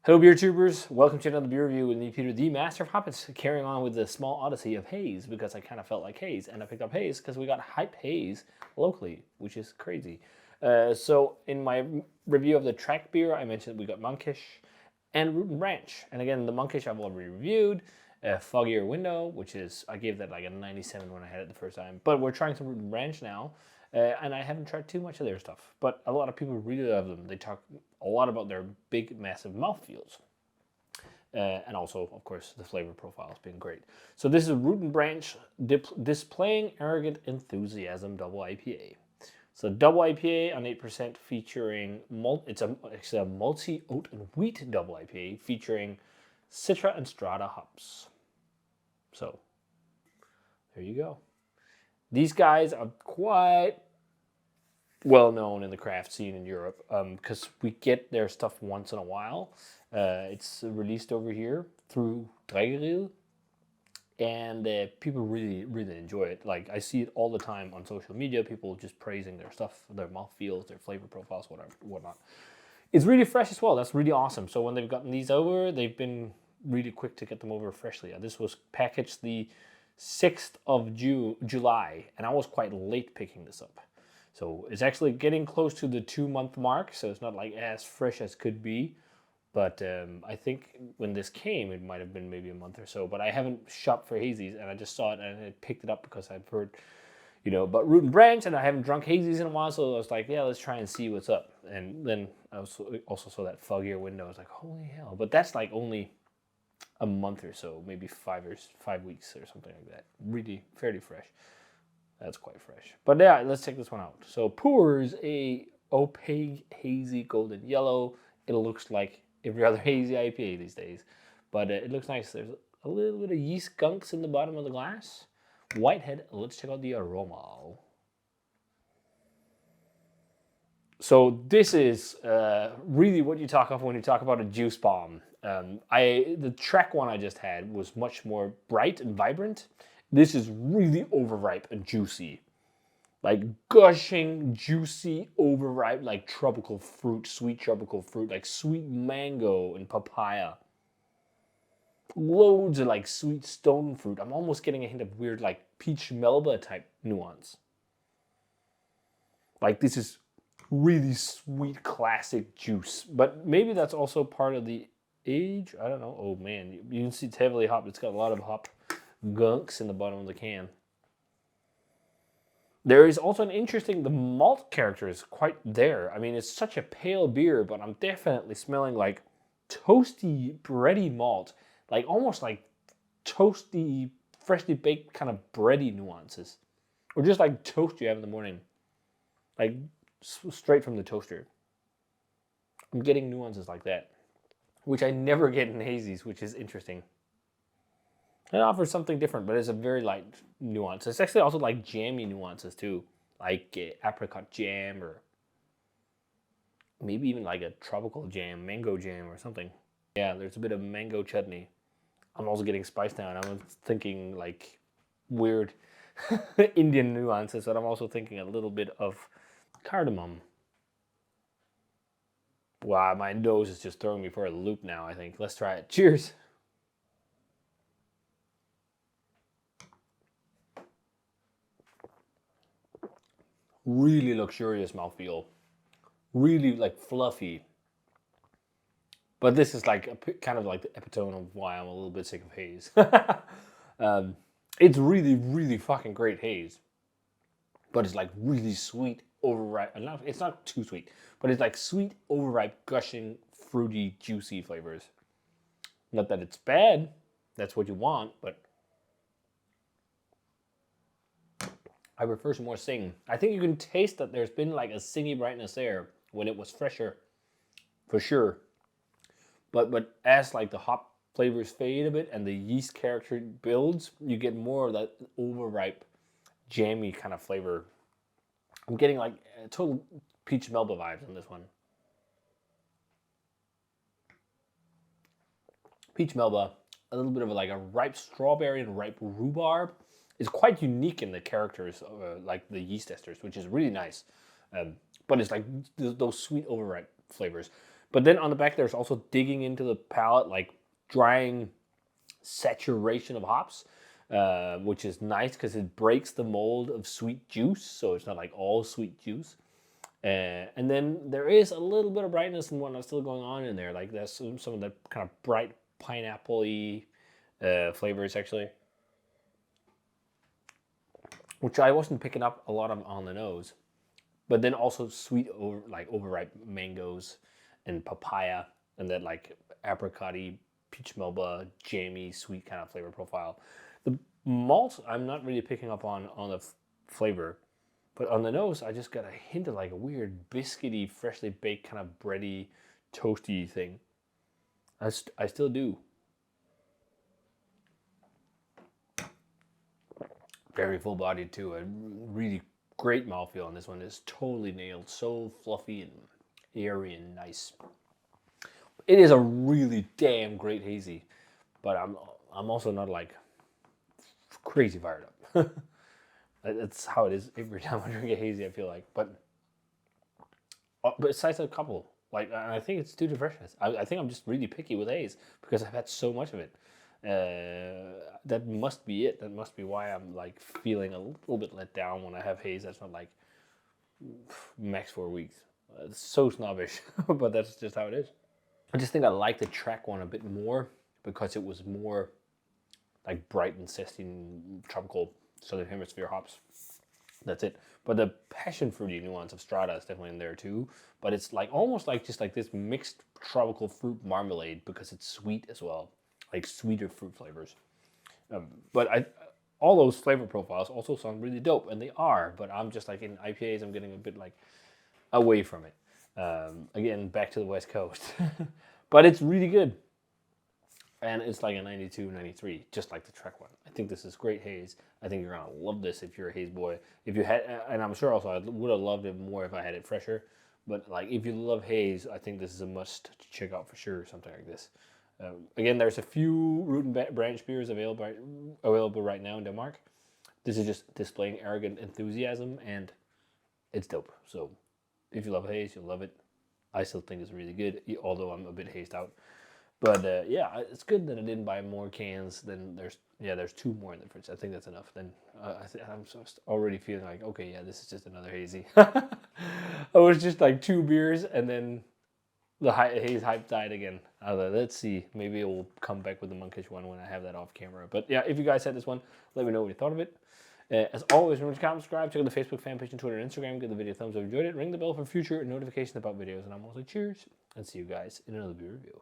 Hello beer tubers, welcome to another beer review with me, Peter, the master of hoppets, carrying on with the small odyssey of haze because I kind of felt like haze, and I picked up haze because we got hype haze locally, which is crazy. So in my review of the track beer, I mentioned we got Monkish and Root and Branch, and again the Monkish I've already reviewed. Foggier Window, which is, I gave that like a 97 when I had it the first time, but we're trying some Root and Branch now. And I haven't tried too much of their stuff, but a lot of people really love them. They talk a lot about their big, massive mouthfeels. And also, of course, the flavor profile has been great. So this is Root and Branch Displaying Arrogant Enthusiasm Double IPA. So double IPA on 8% featuring, it's a multi-oat and wheat double IPA featuring Citra and Strata hops. So there you go. These guys are quite well known in the craft scene in Europe because we get their stuff once in a while. It's released over here through Brewery, and people really, really enjoy it. Like, I see it all the time on social media, people just praising their stuff, their mouthfeels, their flavor profiles, whatnot. It's really fresh as well. That's really awesome. So when they've gotten these over, they've been really quick to get them over freshly. This was packaged the 6th of July, and I was quite late picking this up. So it's actually getting close to the 2-month mark, so it's not like as fresh as could be. But I think when this came, it might have been maybe a month or so. But I haven't shopped for hazies, and I just saw it and I picked it up because I've heard, about Root and Branch, and I haven't drunk hazies in a while, so I was like, yeah, let's try and see what's up. And then I also saw that Foggier Window. I was like, holy hell. But that's like only a month or so, maybe 5 weeks or something like that. Really fairly fresh. That's quite fresh. But yeah, let's check this one out. So pours a opaque, hazy golden yellow. It looks like every other hazy IPA these days, but it looks nice. There's a little bit of yeast gunks in the bottom of the glass. Whitehead. Let's check out the aroma. So this is really what you talk of when you talk about a juice bomb. The track one I just had was much more bright and vibrant. This is really overripe and juicy. Like gushing, juicy, overripe, like tropical fruit, sweet tropical fruit, like sweet mango and papaya. Loads of like sweet stone fruit. I'm almost getting a hint of weird like peach melba type nuance. Like this is really sweet classic juice, but maybe that's also part of the age. I don't know. Oh man, you can see it's heavily hopped. It's got a lot of hop gunks in the bottom of the can. There is also the malt character is quite there. I mean, it's such a pale beer, but I'm definitely smelling like toasty, bready malt, like almost like toasty, freshly baked kind of bready nuances, or just like toast you have in the morning, like straight from the toaster. I'm getting nuances like that, which I never get in hazies, which is interesting. It offers something different, but it's a very light nuance. It's actually also like jammy nuances too, like apricot jam or maybe even like a tropical jam, mango jam or something. Yeah, there's a bit of mango chutney. I'm also getting spice now, and I'm thinking like weird Indian nuances, but I'm also thinking a little bit of cardamom. Wow, my nose is just throwing me for a loop now, I think. Let's try it. Cheers. Really luxurious mouthfeel. Really like fluffy. But this is like kind of like the epitome of why I'm a little bit sick of haze. It's really, really fucking great haze. But it's like really sweet, overripe. It's not too sweet, but it's like sweet, overripe, gushing, fruity, juicy flavors. Not that it's bad. That's what you want, but I prefer some more sing. I think you can taste that there's been like a singy brightness there when it was fresher, for sure. But as like the hop flavors fade a bit and the yeast character builds, you get more of that overripe, jammy kind of flavor. I'm getting like total peach melba vibes on this one. Peach melba, a little bit of like a ripe strawberry and ripe rhubarb. Is quite unique in the characters, like the yeast esters, which is really nice. But it's like those sweet overripe flavors. But then on the back, there's also digging into the palate, like drying saturation of hops, which is nice because it breaks the mold of sweet juice. So it's not like all sweet juice. And then there is a little bit of brightness and whatnot still going on in there. Like there's some of the kind of bright pineapple-y flavors actually, which I wasn't picking up a lot of on the nose. But then also sweet, overripe mangoes and papaya, and that like apricot-y, peach melba, jammy, sweet kind of flavor profile. The malt, I'm not really picking up on the flavor. But on the nose, I just got a hint of like a weird biscuity, freshly baked kind of bready, toasty thing. I still do. Very full bodied too. A really great mouthfeel on this one. It's totally nailed. So fluffy and airy and nice. It is a really damn great hazy, but I'm also not like crazy fired up. That's how it is every time I drink a hazy, I feel like. But besides a couple, like I think it's due to freshness. I think I'm just really picky with haze because I've had so much of it. That must be it. That must be why I'm like feeling a little bit let down when I have haze. That's not like max 4 weeks. It's so snobbish, but that's just how it is. I just think I like the track one a bit more because it was more like bright and zesty tropical Southern Hemisphere hops. That's it. But the passion fruity nuance of Strata is definitely in there too. But it's like almost like just like this mixed tropical fruit marmalade because it's sweet as well, like sweeter fruit flavors. But all those flavor profiles also sound really dope, and they are. But I'm just like in IPAs, I'm getting a bit like away from it. Again, back to the West Coast. But it's really good. And it's like a 92, 93, just like the Trek one. I think this is great haze. I think you're gonna love this if you're a haze boy. If you had, and I'm sure also I would have loved it more if I had it fresher. But like if you love haze, I think this is a must to check out for sure. Something like this. Again, there's a few root and branch beers available right now in Denmark. This is just displaying arrogant enthusiasm, and it's dope. So if you love haze, you'll love it. I still think it's really good, although I'm a bit hazed out. But yeah, it's good that I didn't buy more cans. Then there's 2 more in the fridge. I think that's enough. Then I'm just already feeling like, okay, yeah, this is just another hazy. I was just like 2 beers, and then the haze hype died again. Let's see, maybe it will come back with the monkish one when I have that off camera. But yeah, if you guys had this one, let me know what you thought of it. As always, remember to comment, subscribe, check out the Facebook fan page and Twitter and Instagram. Give the video a thumbs up if you enjoyed it. Ring the bell for future notifications about videos. And I'm also cheers, and see you guys in another beer review.